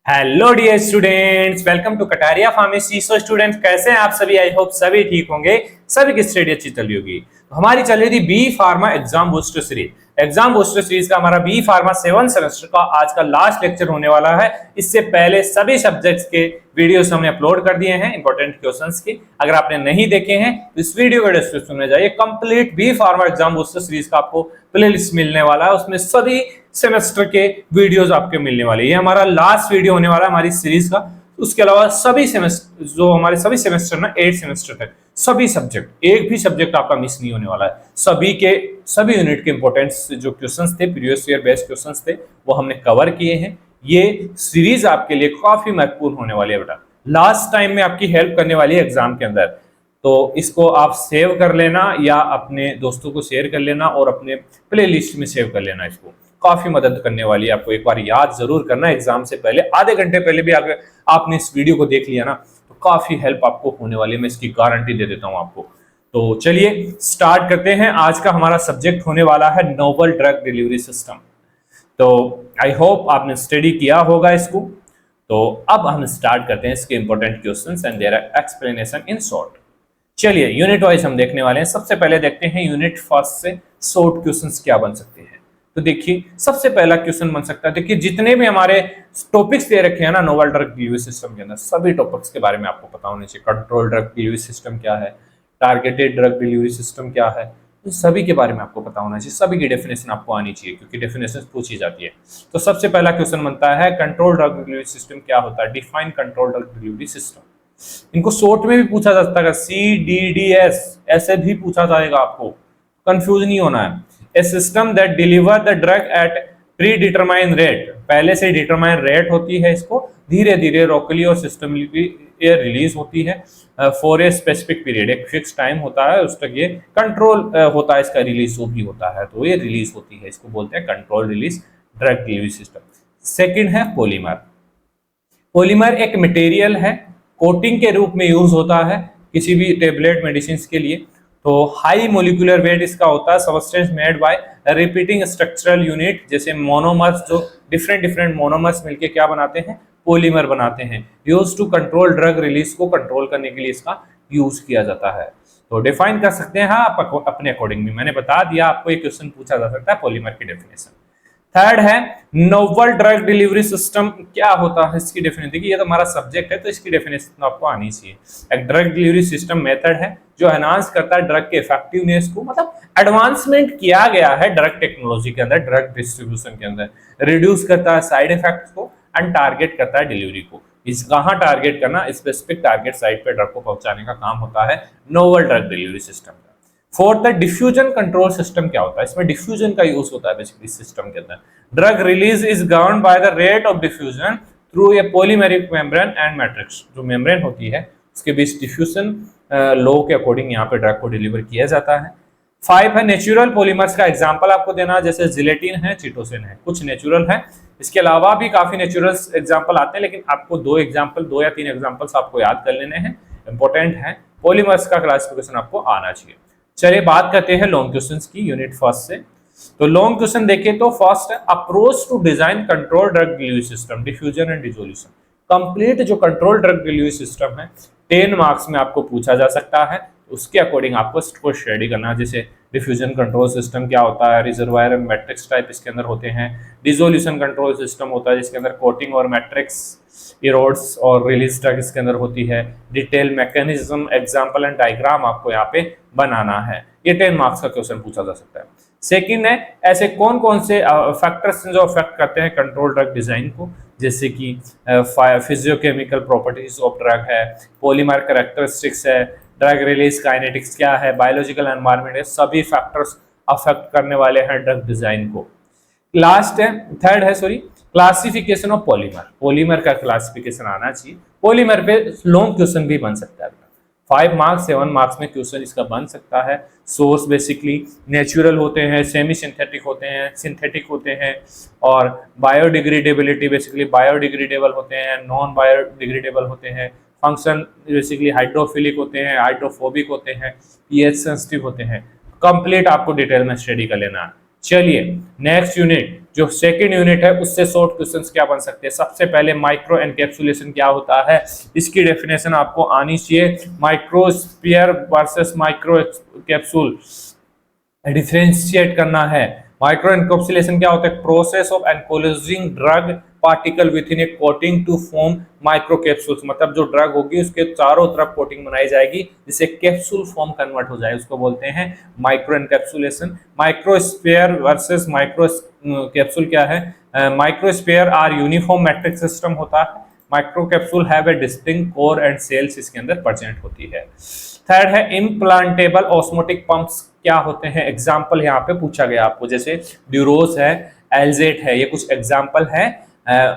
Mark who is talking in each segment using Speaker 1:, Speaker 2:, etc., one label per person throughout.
Speaker 1: Hello dear students, welcome to Kataria pharmacy. So students, कैसे हैं आप सभी? आई होप सभी ठीक होंगे, सभी की स्टडी अच्छी चल रही होगी। हमारी चल रही थी B pharma exam booster series. Exam booster series का हमारा बी फार्मा 7 सेमेस्टर का आज का लास्ट लेक्चर होने वाला है। इससे पहले सभी सब्जेक्ट्स के वीडियोस हमने अपलोड कर दिए हैं, इंपॉर्टेंट क्वेश्चंस के। अगर आपने नहीं देखे हैं तो इस वीडियो के डिस्क्रिप्शन में जाइए, complete B pharma exam booster series का आपको प्लेलिस्ट मिलने वाला है। उसमें सभी सेमेस्टर के वीडियोस आपके मिलने वाले। ये हमारा लास्ट वीडियो होने वाला है हमारी सीरीज का। उसके अलावा सभी सेमेस्टर, जो हमारे सभी सेमेस्टर ना 8 सेमेस्टर तक, सभी सब्जेक्ट, एक भी सब्जेक्ट आपका मिस नहीं होने वाला है। सभी यूनिट के इंपॉर्टेंस जो क्वेश्चंस थे, प्रीवियस ईयर बेस्ड क्वेश्चंस थे, वो हमने कवर किए हैं। ये सीरीज आपके लिए काफी महत्वपूर्ण होने वाली है बेटा, लास्ट टाइम में आपकी हेल्प करने वाली है एग्जाम के अंदर। तो इसको आप सेव कर लेना या अपने दोस्तों को शेयर कर लेना और अपने प्ले लिस्ट में सेव कर लेना। इसको काफी मदद करने वाली है। आपको एक बार याद जरूर करना एग्जाम से पहले, आधे घंटे पहले भी अगर आपने इस वीडियो को देख लिया ना तो काफी हेल्प आपको होने वाली है। मैं इसकी गारंटी दे देता हूं आपको। तो चलिए स्टार्ट करते हैं। आज का हमारा सब्जेक्ट होने वाला है नोवल ड्रग डिलीवरी सिस्टम। तो आई होप आपने स्टडी किया होगा इसको। तो अब हम स्टार्ट करते हैं इसके important questions and their explanation in short. चलिए यूनिट वाइज हम देखने वाले हैं। सबसे पहले देखते हैं यूनिट फर्स्ट से शॉर्ट क्वेश्चंस क्या बन सकते हैं। तो देखिए सबसे पहला क्वेश्चन बन सकता है, देखिए जितने भी हमारे टॉपिक्स दे रखे हैं ना नोवल ड्रग डिलीवरी सिस्टम के अंदर, सभी टॉपिक्स के बारे में आपको पता होने चाहिए। कंट्रोल ड्रग डिलीवरी सिस्टम क्या है, टारगेटेड ड्रग डिलीवरी सिस्टम क्या है, इन सभी के बारे में आपको पता होना चाहिए। सभी की डेफिनेशन आपको आनी चाहिए क्योंकि डेफिनेशन पूछी जाती है। तो सबसे पहला क्वेश्चन बनता है कंट्रोल ड्रग डिलीवरी सिस्टम क्या होता है। Define control drug delivery system. इनको शॉर्ट में भी पूछा जा सकता है, CDDS ऐसे भी पूछा जाएगा, आपको कंफ्यूज नहीं होना है। A system that deliver the drug at predetermine rate, पहले से डिटरमाइन रेट होती है, इसको धीरे धीरे लोकली और सिस्टमली रिलीज होती है फॉर ए स्पेसिफिक पीरियड। एक फिक्स टाइम होता है, उस तक ये कंट्रोल होता है, इसका रिलीज जो भी होता है तो ये रिलीज होती है, इसको बोलते हैं control release drug delivery system. Second है पॉलीमर। पॉलीमर एक मटेरियल है, कोटिंग के रूप में यूज होता है किसी भी टेबलेट मेडिसिन के लिए। तो हाई मोलिकुलर वेट इसका होता है। Substance made by repeating structural unit, जैसे मोनोमर्स, जो डिफरेंट मोनोमर्स मिलके क्या बनाते हैं, पॉलीमर बनाते हैं। Use to control drug release, को कंट्रोल करने के लिए इसका यूज किया जाता है। तो डिफाइन कर सकते हैं हाँ आप अपने अकॉर्डिंग भी, मैंने बता दिया आपको, एक क्वेश्चन पूछा जा सकता है पॉलीमर की डेफिनेशन। थर्ड है नोवल ड्रग डिलीवरी सिस्टम क्या होता है, इसकी डेफिनेशन। देखिए ये तो हमारा सब्जेक्ट है तो इसकी डेफिनेशन आपको आनी चाहिए। एक ड्रग डिलीवरी सिस्टम मेथड है जो एनहांस करता है ड्रग के इफेक्टिवनेस को, मतलब एडवांसमेंट किया गया है ड्रग टेक्नोलॉजी के अंदर, ड्रग डिस्ट्रीब्यूशन के अंदर। रिड्यूस करता है साइड इफेक्ट्स को एंड टारगेट करता है डिलीवरी को। इस कहाँ टारगेट करना, स्पेसिफिक टारगेट साइट पे ड्रग को पहुंचाने का काम होता है नोवल ड्रग डिलीवरी सिस्टम का। फोर्थ है डिफ्यूजन कंट्रोल सिस्टम क्या होता है। इसमें डिफ्यूजन का यूज होता है बेसिकली सिस्टम के अंदर। Drug release is govern by the rate of diffusion through a polymeric membrane and matrix. जो मेम्ब्रेन होती है उसके बीच डिफ्यूजन लॉ के अकॉर्डिंग यहाँ पे ड्रग को डिलीवर किया जाता है। 5 है नेचुरल पॉलीमर्स का एग्जांपल आपको देना, जैसे जिलेटिन है, चिटोसिन है, कुछ नेचुरल है। इसके अलावा भी काफी नेचुरल एग्जांपल आते हैं, लेकिन आपको 2 या 3 एग्जांपल्स आपको याद कर लेने हैं, इंपॉर्टेंट है। पॉलीमर्स का क्लासिफिकेशन आपको आना चाहिए। चलिए बात करते हैं लॉन्ग क्वेश्चंस की यूनिट फर्स्ट से। तो लॉन्ग क्वेश्चन देखें तो फर्स्ट है approach to design control drug delivery system, diffusion and dissolution. Complete जो कंट्रोल ड्रग डिलीवरी सिस्टम है 10 मार्क्स में आपको पूछा जा सकता है, उसके अकॉर्डिंग आपको इसको स्टडी करना। जैसे डिफ्यूजन कंट्रोल सिस्टम क्या होता है, रिजर्वायर एंड मैट्रिक्स टाइप इसके अंदर होते हैं। डिसोल्यूशन कंट्रोल सिस्टम होता है जिसके अंदर कोटिंग और मैट्रिक्स इरोड्स और रिलीज ड्रग इसके अंदर होती है। Detail mechanism, example and diagram आपको यहाँ पे बनाना है। ये 10 मार्क्स का क्वेश्चन पूछा जा सकता है। सेकंड है ऐसे कौन कौन से फैक्टर्स जो अफेक्ट करते हैं कंट्रोल ड्रग डिजाइन को, जैसे कि फिजियोकेमिकल प्रॉपर्टीज ऑफ ड्रग है, पॉलीमर कैरेक्टरिस्टिक्स है, ड्रग रिलीज काइनेटिक्स क्या है, बायोलॉजिकल एनवायरनमेंट है, सभी फैक्टर्स अफेक्ट करने वाले हैं ड्रग डिजाइन को। थर्ड है क्लासिफिकेशन ऑफ पॉलीमर। पॉलीमर का क्लासिफिकेशन आना चाहिए। पॉलीमर पे लॉन्ग क्वेश्चन भी बन सकता है, 5 मार्क्स 7 मार्क्स में क्वेश्चन इसका बन सकता है। सोर्स बेसिकली नेचुरल होते हैं, सेमी सिंथेटिक होते हैं, सिंथेटिक होते हैं, और बायोडिग्रेडेबिलिटी बेसिकली बायोडिग्रेडेबल होते हैं, नॉन बायोडिग्रेडेबल होते हैं। फंक्शन बेसिकली हाइड्रोफिलिक होते हैं, हाइड्रोफोबिक होते हैं, पीएच सेंसिटिव होते हैं। कंप्लीट आपको डिटेल में स्टडी कर लेना है। चलिए नेक्स्ट यूनिट, जो सेकंड यूनिट है, उससे शॉर्ट क्वेश्चंस क्या बन सकते हैं। सबसे पहले माइक्रो एनकैप्सुलेशन क्या होता है, इसकी डेफिनेशन आपको आनी चाहिए। Microsphere versus micro capsule differentiate करना है। माइक्रो एनकैप्सुलेशन क्या होता है, process of enclosing drug particle with in a coating to form micro capsules, मतलब जो ड्रग होगी उसके चारों तरफ कोटिंग बनाई जाएगी जिससे कैप्सूल फॉर्म कन्वर्ट हो जाए, उसको बोलते हैं micro encapsulation. Microsphere versus micro capsule क्या है, microsphere are uniform matrix system होता है, micro capsule have a distinct core and shells इसके अंदर प्रेजेंट होती है। थर्ड है इम्प्लांटेबल ऑस्मोटिक पंप्स क्या होते हैं, एग्जाम्पल यहाँ पे पूछा गया आपको, जैसे ड्यूरोस है, एल्जेट है, ये कुछ एग्जाम्पल है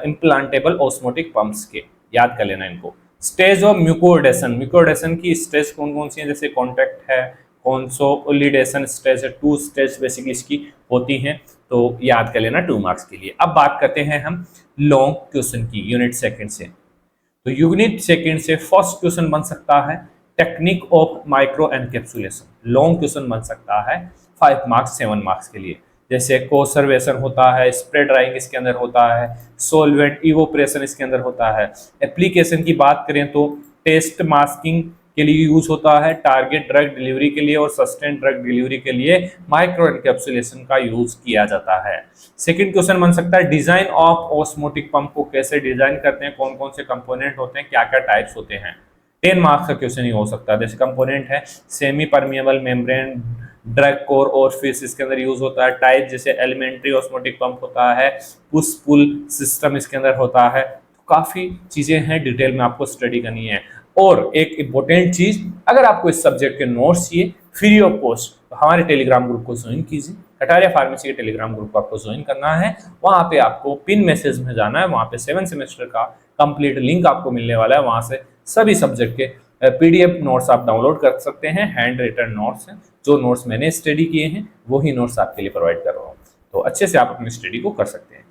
Speaker 1: इम्प्लांटेबल ऑस्मोटिक पंप्स के, याद कर लेना इनको। स्टेज ऑफ म्यूकोडेशन, म्यूकोडेशन की स्टेज कौन कौन सी है, जैसे कॉन्टैक्ट है, कंसोलिडेशन स्टेज है, 2 स्टेज बेसिकली इसकी होती हैं, तो याद कर लेना 2 मार्क्स के लिए। अब बात करते हैं हम लॉन्ग क्वेश्चन की यूनिट सेकंड से। तो यूनिट सेकंड से फर्स्ट क्वेश्चन बन सकता है technique of micro encapsulation, long question बन सकता है 5 मार्क्स 7 मार्क्स के लिए। जैसे कोसर्वेशन होता है, स्प्रे ड्राइंग इसके अंदर होता है, सोलवेंट इवोपरेशन इसके अंदर होता है। एप्लीकेशन की बात करें तो टेस्ट मास्किंग के लिए यूज होता है, टारगेट ड्रग डिलीवरी के लिए और सस्टेन ड्रग डिलीवरी के लिए माइक्रो एनकैप्सुलेशन का यूज किया जाता है। सेकंड क्वेश्चन बन सकता है डिजाइन ऑफ ऑस्मोटिक पंप को कैसे डिजाइन करते हैं, कौन कौन से कंपोनेंट होते हैं, क्या क्या टाइप्स होते हैं। 10 मार्क्स का क्वेश्चन ही हो सकता है। जैसे कंपोनेंट है semi permeable membrane, drug core और फिश इसके अंदर यूज होता है। टाइप जैसे एलिमेंट्री ऑस्मोटिक पंप होता है, पुश पुल सिस्टम इसके अंदर होता है। काफी चीजें हैं, डिटेल में आपको स्टडी करनी है। और एक इंपॉर्टेंट चीज, अगर आपको इस सब्जेक्ट के नोट्स चाहिए फ्री ऑफ कॉस्ट तो हमारे टेलीग्राम ग्रुप को ज्वाइन कीजिए। कटारिया फार्मेसी के टेलीग्राम ग्रुप को आपको ज्वाइन करना है, वहां पे आपको पिन मैसेज में जाना है, वहां पे 7 सेमेस्टर का कंप्लीट लिंक आपको मिलने वाला है, वहां से सभी सब्जेक्ट के पीडीएफ नोट्स आप डाउनलोड कर सकते हैं। हैंड रिटन नोट्स हैं, जो नोट्स मैंने स्टडी किए हैं वही नोट्स आपके लिए प्रोवाइड कर रहा हूँ, तो अच्छे से आप अपनी स्टडी को कर सकते हैं।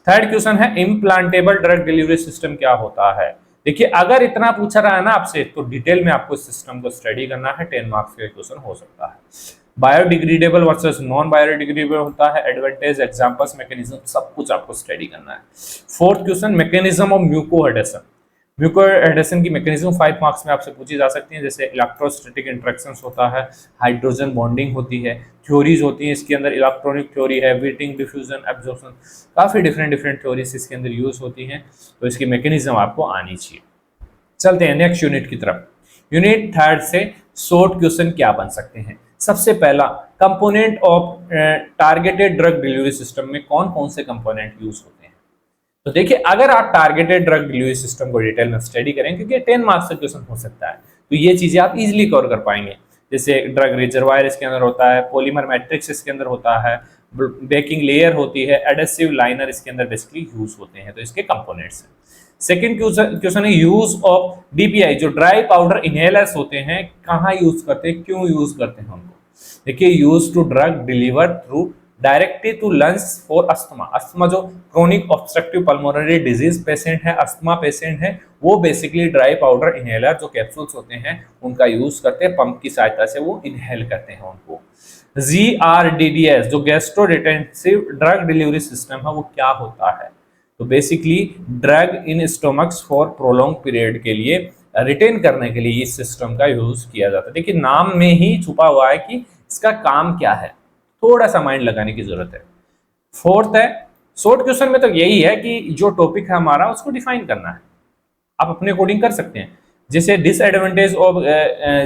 Speaker 1: थर्ड क्वेश्चन है इम्प्लांटेबल ड्रग डिलीवरी सिस्टम क्या होता है। देखिए अगर इतना पूछा रहा है ना आपसे तो डिटेल में आपको इस सिस्टम को स्टडी करना है, 10 मार्क्स का क्वेश्चन हो सकता है। बायोडिग्रेडेबल वर्सेस नॉन बायोडिग्रेडेबल होता है, एडवांटेज, एग्जांपल्स, मैकेनिज्म, सब कुछ आपको स्टडी करना है। फोर्थ क्वेश्चन मैकेनिज्म ऑफ म्यूकोएडेशन, म्यूकोएडेशन की मैकेनिज्म 5 मार्क्स में आपसे पूछी जा सकती है। जैसे इलेक्ट्रोस्टैटिक इंटरेक्शंस होता है, हाइड्रोजन बॉन्डिंग होती है, थ्योरीज होती हैं इसके अंदर, इलेक्ट्रॉनिक थ्योरी है, वीटिंग, डिफ्यूजन, एब्जॉर्प्शन, काफी डिफरेंट थ्योरीज इसके अंदर यूज होती हैं, तो इसकी मैकेनिज्म आपको आनी चाहिए। चलते हैं नेक्स्ट यूनिट की तरफ। यूनिट थर्ड से शॉर्ट क्वेश्चन क्या बन सकते हैं। सबसे पहला component of targeted drug delivery system में कौन कौन से कंपोनेंट यूज होते हैं। तो देखिए अगर आप टारगेटेड ड्रग डिलीवरी सिस्टम को डिटेल में स्टडी करें, क्योंकि 10 मार्क्स का क्वेश्चन हो सकता है, तो ये चीजें आप इजीली कवर कर पाएंगे। जैसे ड्रग रिजर्वायर इसके अंदर होता है, पॉलीमर मैट्रिक्स इसके अंदर होता है, बेकिंग लेयर होती है, एडेसिव लाइनर इसके अंदर बेसिकली यूज होते हैं, तो इसके कंपोनेंट्स हैं। सेकेंड क्वेश्चन है यूज ऑफ डीपीआई, जो ड्राई पाउडर इनहेलर्स होते हैं, कहाँ यूज करते हैं, क्यों यूज करते हैं उनको। देखिए use to drug deliver through directly to lungs for asthma, asthma जो chronic obstructive pulmonary disease patient है, अस्थमा पेशेंट है, वो बेसिकली ड्राई पाउडर इनहेलर जो कैप्सूल्स होते हैं उनका यूज करते हैं, पंप की सहायता से वो इनहेल करते हैं उनको। GRDDS जो gastro retentive drug delivery system है वो क्या होता है, तो basically drug in stomachs for prolong period के लिए रिटेन करने के लिए इस सिस्टम का यूज किया जाता है। देखिए नाम में ही छुपा हुआ है कि इसका काम क्या है, थोड़ा सा माइंड लगाने की जरूरत है। फोर्थ है शॉर्ट क्वेश्चन में तो यही है कि जो टॉपिक है हमारा उसको डिफाइन करना है, आप अपने अकॉर्डिंग कर सकते हैं। जैसे डिसएडवांटेज ऑफ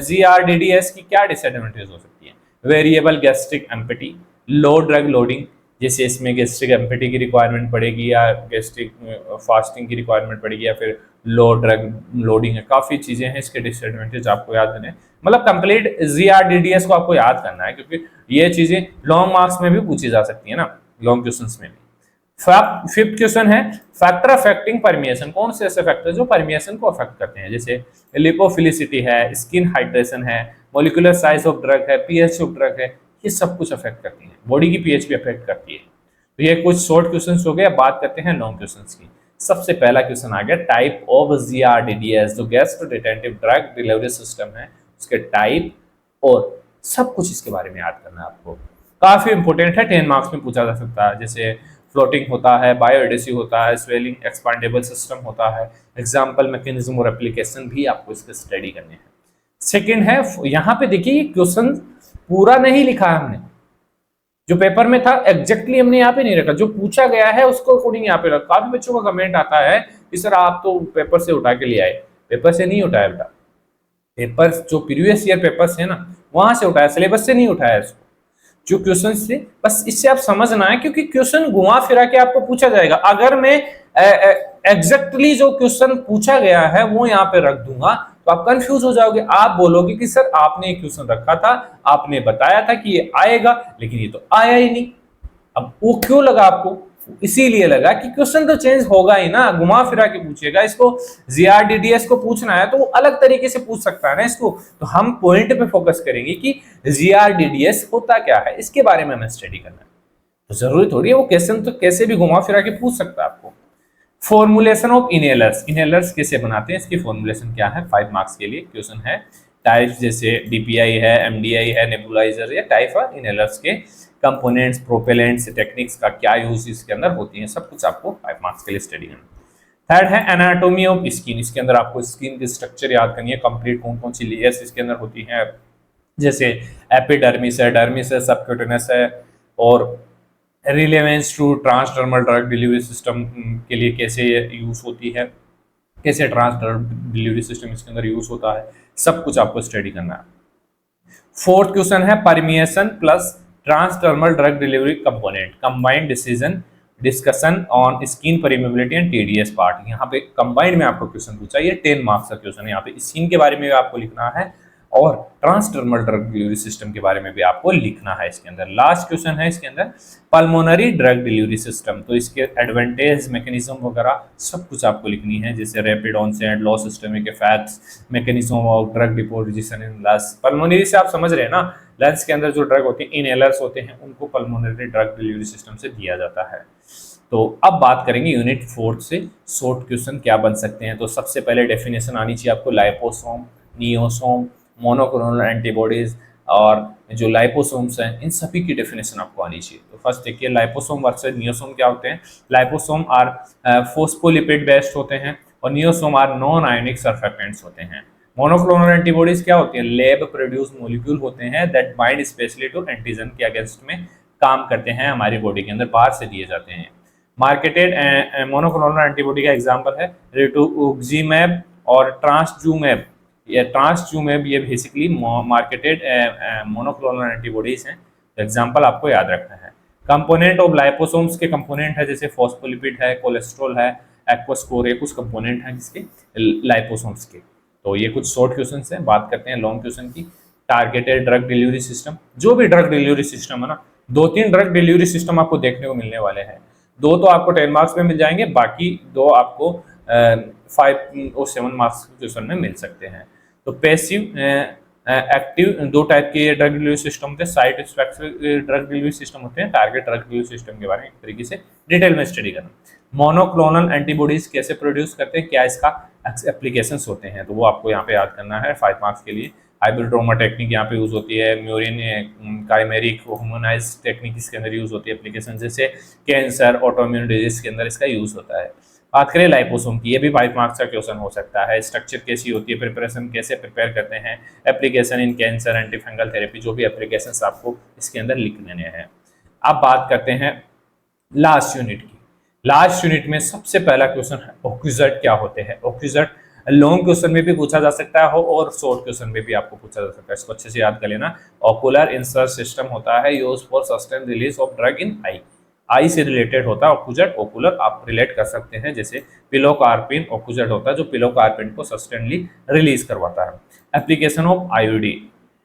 Speaker 1: GRDDS की क्या डिसएडवांटेज हो सकती है, वेरिएबल गैस्ट्रिक एम्पटी, लो ड्रग लोडिंग, जैसे इसमें गैस्ट्रिक एम्पटी की रिक्वायरमेंट पड़ेगी या गैस्ट्रिक फास्टिंग की रिक्वायरमेंट पड़ेगी या फिर लो ड्रग लोडिंग है, काफी चीजें हैं इसके डिसएडवांटेज आपको याद करने, मतलब कंप्लीट GRDDS को आपको याद करना है, क्योंकि ये चीजें लॉन्ग मार्क्स में भी पूछी जा सकती है ना, लॉन्ग क्वेश्चंस में भी। फिफ्थ क्वेश्चन है फैक्टर अफेक्टिंग परमिएशन, कौन से ऐसे फैक्टर जो परमिएशन को अफेक्ट करते हैं, जैसे लिपोफिलिसिटी है, स्किन हाइड्रेशन है, मॉलिक्यूलर साइज ऑफ ड्रग है, पीएच ऑफ ड्रग है, ये सब कुछ अफेक्ट करती है, बॉडी की पीएच भी अफेक्ट करती है। तो ये कुछ शॉर्ट क्वेश्चंस हो गए। अब बात करते हैं लॉन्ग क्वेश्चंस की। सबसे पहला क्वेश्चन आ गया टाइप ऑफ GRDDS जो gastro retentive drug delivery system है, उसके टाइप और सब कुछ इसके बारे में याद करना है आपको। काफी इंपॉर्टेंट है, 10 मार्क्स में पूछा जा सकता है। जैसे फ्लोटिंग होता है, बायोएडेसिव होता है, स्वेलिंग एक्सपांडेबल सिस्टम होता है, एग्जाम्पल मैकेनिज्म और एप्लीकेशन भी आपको इसके स्टडी करने हैं। सेकंड है, यहाँ पे देखिए क्वेश्चन पूरा नहीं लिखा है हमने, जो पेपर में था एग्जैक्टली हमने यहाँ पे नहीं रखा, जो पूछा गया है उसको अकॉर्डिंग यहाँ पे रखा। काफी बच्चों का कमेंट आता है कि सर आप तो पेपर से उठा के ले आए। पेपर से नहीं उठाया बेटा, पेपर जो प्रीवियस ईयर पेपर्स है ना वहां से उठाया, सिलेबस से नहीं उठाया इसको। जो क्वेश्चन से, बस इससे आप समझना है, क्योंकि क्वेश्चन घुमा फिरा के आपको पूछा जाएगा। अगर मैं एग्जैक्टली जो क्वेश्चन पूछा गया है वो यहाँ पे रख दूंगा तो आप कंफ्यूज हो जाओगे। आप बोलोगे कि सर आपने एक क्वेश्चन रखा था, आपने बताया था कि ये आएगा, लेकिन ये तो आया ही नहीं। अब वो क्यों लगा आपको? इसीलिए लगा कि क्वेश्चन तो चेंज होगा ही ना, घुमा फिरा के पूछेगा। इसको जीआरडीडीएस को पूछना है तो वो अलग तरीके से पूछ सकता है ना इसको। तो हम पॉइंट पे फोकस करेंगे कि जीआरडीडीएस होता क्या है, इसके बारे में हमें स्टडी करना है। तो जरूरी थोड़ी है वो क्वेश्चन तो कैसे भी घुमा फिरा के पूछ सकता है आपको। फॉर्मुलेशन ऑफ इनहेलर्स, इनहेलर्स कैसे बनाते हैं, इसकी फॉर्मुलेशन क्या है, 5 मार्क्स के लिए क्वेश्चन है। टाइप्स जैसे डीपीआई है, एमडीआई है, नेबुलाइजर या टाइप ऑफ इनहेलर्स के कंपोनेंट्स, प्रोपेलेंट्स, टेक्निक्स का क्या यूज इसके अंदर होती है, सब कुछ आपको 5 मार्क्स के लिए स्टडी करना। थर्ड है एनाटॉमी ऑफ स्किन, इसके अंदर आपको स्किन की स्ट्रक्चर याद करनी है, कंप्लीट कौन कौन सी लेयर्स इसके अंदर होती है, जैसे एपिडर्मिस है, डर्मिस है, सबक्यूटेनस है, और relevance to transdermal drug delivery system के लिए कैसे यूज होती है, कैसे ट्रांसडर्मल डिलीवरी सिस्टम इसके अंदर यूज होता है, सब कुछ आपको स्टडी करना है। फोर्थ क्वेश्चन है permeation plus transdermal drug delivery component, combined discussion on skin permeability and TDS part. यहाँ पे कंबाइंड में आपको क्वेश्चन पूछा, ये 10 मार्क्स का क्वेश्चन है। यहाँ पे स्किन के बारे में आपको लिखना है और ट्रांसडर्मल ड्रग डिलीवरी सिस्टम के बारे में भी आपको लिखना है इसके अंदर। लास्ट क्वेश्चन है इसके अंदर पल्मोनरी ड्रग डिलीवरी सिस्टम, तो इसके एडवांटेज, मैकेनिज्म वगैरह सब कुछ आपको लिखनी है, जैसे rapid onset, low systemic effects, mechanism of drug deposition in lungs. Pulmonary से आप समझ रहे हैं ना, लंग्स के अंदर जो ड्रग होती है, इनहेलर्स होते हैं, उनको पल्मोनरी ड्रग डिलीवरी सिस्टम से दिया जाता है। तो अब बात करेंगे यूनिट 4 से शॉर्ट क्वेश्चन क्या बन सकते हैं। तो सबसे पहले डेफिनेशन आनी चाहिए आपको, लाइपोसोम, नियोसोम, मोनोक्लोनल एंटीबॉडीज और जो लाइपोसोम्स हैं, इन सभी की डेफिनेशन आपको आनी चाहिए। तो फर्स्ट देखिए लाइपोसोम वर्सेस नियोसोम क्या होते हैं। लाइपोसोम आर फोस्फोलिपिड बेस्ड होते हैं और नियोसोम आर नॉन आयोनिक सर्फेक्टेंट्स होते हैं। मोनोक्लोनल एंटीबॉडीज क्या होती हैं, लैब प्रोड्यूस मॉलिक्यूल होते हैं that bind specially to antigen के अगेंस्ट में काम करते हैं, हमारी बॉडी के अंदर बाहर से दिए जाते हैं। मार्केटेड मोनोक्लोनल एंटीबॉडी का एग्जांपल है रिटुक्सीमैब और ट्रांसजूमैब। ये ट्रांसजूमैब ये बेसिकली मार्केटेड मोनोक्लोनल एंटीबॉडीज हैं। एग्जांपल आपको याद रखना है। कंपोनेंट ऑफ लाइपोसोम्स के कंपोनेंट है, जैसे फॉस्फोलिपिड है, कोलेस्ट्रॉल है, एक्वास्कोर, ये कुछ कंपोनेंट हैं जिसके लाइपोसोम्स के। तो ये कुछ शॉर्ट क्वेश्चन हैं। बात करते हैं लॉन्ग क्वेश्चन की। टारगेटेड ड्रग डिलीवरी सिस्टम, जो भी ड्रग डिलीवरी सिस्टम है ना, 2-3 ड्रग डिलीवरी सिस्टम आपको देखने को मिलने वाले हैं। 2 तो आपको 10 मार्क्स में मिल जाएंगे, बाकी 2 आपको 5 और 7 मार्क्स क्वेश्चन में मिल सकते हैं। तो पैसिव एक्टिव 2 टाइप के ड्रग डिलीवरी सिस्टम होते हैं। Site effective drug delivery system होते हैं। टारगेट ड्रग डिलीवरी सिस्टम के बारे में एक तरीके से डिटेल में स्टडी करना। मोनोक्लोनल एंटीबॉडीज कैसे प्रोड्यूस करते हैं, क्या इसका एप्लीकेशंस होते हैं, तो वो आपको यहाँ पे याद करना है 5 मार्क्स के लिए। हाइब्रिडोमा टेक्निक यहाँ पे यूज होती है। म्यूरिन काइमेरिक ह्यूमनाइज टेक्निक इसके अंदर यूज होती है। एप्लीकेशन जैसे कैंसर, ऑटोइम्यून डिजीज के अंदर इसका यूज होता है। बात करें लाइपोसोम की, ये भी 5 मार्क्स का क्वेश्चन हो सकता है। स्ट्रक्चर कैसी होती है, प्रिपरेशन कैसे प्रिपेयर करते हैं, application in cancer, anti fungal therapy, जो भी एप्लीकेशंस आपको इसके अंदर लिख लेने हैं। अब बात करते हैं लास्ट यूनिट की। लास्ट यूनिट में सबसे पहला क्वेश्चन है ओक्यूजट क्या होते हैं। ओक्यूजट लॉन्ग क्वेश्चन में भी पूछा जा सकता है और शॉर्ट क्वेश्चन में भी आपको पूछा जा सकता है, इसको अच्छे से याद कर लेना। ओकुलर इंसर्ट सिस्टम होता है use for sustain release of drug in eye. Eye से रिलेटेड होता है ओक्यूजट। ओकुलर आप रिलेट कर सकते हैं, जैसे पिलोकार्पिन ओक्यूजट होता है जो पिलोकार्पिन को सस्टेनली रिलीज करवाता है। एप्लीकेशन ऑफ आईयूडी,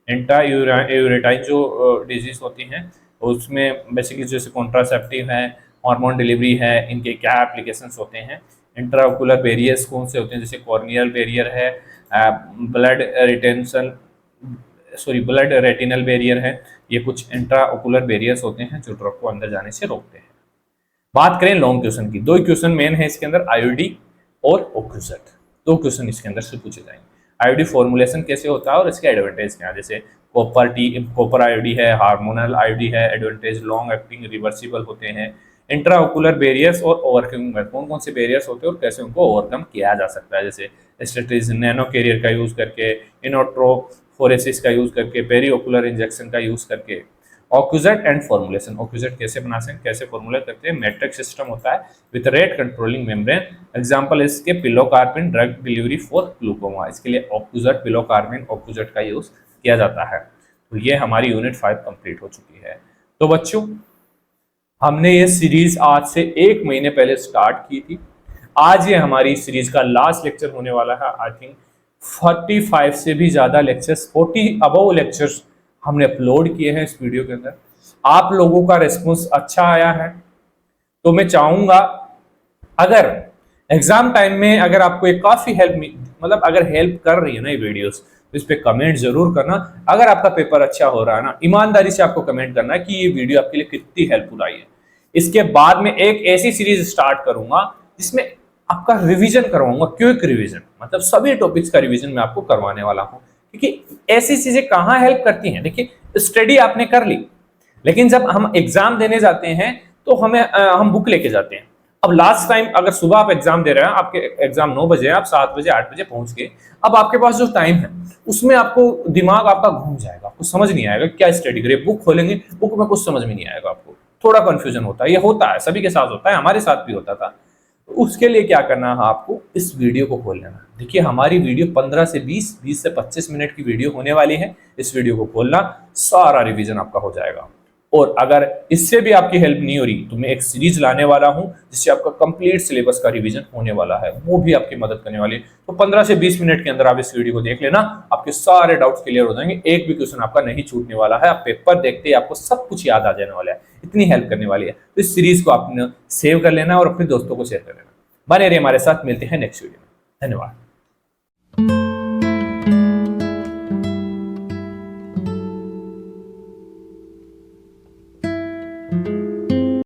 Speaker 1: इंट्रा यूरेटाइन जो डिजीज होती हैं उसमें बेसिकली जैसे कॉन्ट्रासेप्टिव है, हार्मोन डिलीवरी है, इनके क्या एप्लीकेशंस होते हैं। इंट्राओकुलर बैरियर्स कौन से होते हैं, जैसे कॉर्नियल बैरियर है, ब्लड रेटिनल बैरियर है, ये कुछ इंट्राओकुलर बैरियर्स होते हैं जो ड्रग को अंदर जाने से रोकते हैं। बात करें लॉन्ग क्वेश्चन की, 2 क्वेश्चन मेन है इसके अंदर, आईयूडी और ओक्यूजट। 2 क्वेश्चन इसके अंदर से पूछे जाएंगे। आईयूडी फॉर्मुलेशन कैसे होता है और इसके एडवांटेज क्या है, जैसे कॉपर आईओडी है, हार्मोनल आईओडी है, एडवांटेज लॉन्ग एक्टिंग रिवर्सिबल होते हैं, इंट्राओकुलर बैरियर्स और ओवरकमिंग में कौन कौन से बैरियर्स होते हैं और कैसे उनको ओवरकम किया जा सकता है, जैसे स्टेटिस नैनो कैरियर का यूज करके, इनोट्रोफोरेसिस का यूज करके, पेरीओकुलर इंजेक्शन का यूज करके, ऑक्यूजेट एंड फॉर्मुलेशन। ऑक्यूजेट कैसे बना सकते हैं, कैसे फॉर्मुलेट करते हैं, मैट्रिक्स सिस्टम होता है with rate controlling membrane. Example इसके pilocarpine drug delivery for glaucoma, इसके लिए ऑक्यूजेट पिलोकार्पिन ऑक्यूजेट का यूज किया जाता है। तो ये हमारी यूनिट 5 कंप्लीट हो चुकी है। तो बच्चों हमने ये सीरीज आज से 1 महीने पहले स्टार्ट की थी। आज ये हमारी सीरीज का लास्ट लेक्चर होने वाला है। आई थिंक 45 से भी ज्यादा लेक्चर्स, 40 अबव लेक्चर्स हमने अपलोड किए हैं इस वीडियो के अंदर। आप लोगों का रिस्पॉन्स अच्छा आया है, तो मैं चाहूंगा अगर एग्जाम टाइम में अगर आपको ये काफी मतलब अगर हेल्प कर रही है ना ये वीडियोस, तो इस पे कमेंट जरूर करना। अगर आपका पेपर अच्छा हो रहा है ना, ईमानदारी से आपको कमेंट करना है कि ये वीडियो आपके लिए कितनी हेल्पफुल आई है। इसके बाद में एक ऐसी सीरीज स्टार्ट करूंगा जिसमें आपका रिवीजन करवाऊंगा, क्विक रिवीजन, मतलब सभी टॉपिक्स का रिवीजन मैं आपको करवाने वाला हूं। क्योंकि ऐसी चीजें कहाँ हेल्प करती हैं, देखिए स्टडी आपने कर ली, लेकिन जब हम एग्जाम देने जाते हैं तो हम बुक लेके जाते हैं। अब लास्ट टाइम अगर सुबह आप एग्जाम दे रहे हैं, आपके एग्जाम 9 बजे, आप 7 बजे 8 बजे पहुंच गए, अब आपके पास जो टाइम है उसमें आपको दिमाग आपका घूम जाएगा, आपको समझ नहीं आएगा क्या स्टडी करें। बुक खोलेंगे, बुक में कुछ समझ में नहीं आएगा, आपको थोड़ा कंफ्यूजन होता है। ये होता है, सभी के साथ होता है, हमारे साथ भी होता था। उसके लिए क्या करना है, आपको इस वीडियो को खोल लेना। देखिए हमारी वीडियो 15 से 20 से 25 मिनट की वीडियो होने वाली है। इस वीडियो को खोलना, सारा रिवीजन आपका हो जाएगा। और अगर इससे भी आपकी हेल्प नहीं हो रही तो मैं एक सीरीज लाने वाला हूं जिससे आपका कंप्लीट सिलेबस का रिवीजन होने वाला है, वो भी आपकी मदद करने वाली है। तो 15 से 20 मिनट के अंदर आप इस वीडियो को देख लेना, आपके सारे डाउट्स क्लियर हो जाएंगे, एक भी क्वेश्चन आपका नहीं छूटने वाला है। आप पेपर देखते ही आपको सब कुछ याद आ जाने वाला है, इतनी हेल्प करने वाली है। तो इस सीरीज को आपने सेव कर लेना और अपने दोस्तों को शेयर कर लेना। बने रहिए हमारे साथ, मिलते हैं नेक्स्ट वीडियो में। धन्यवाद।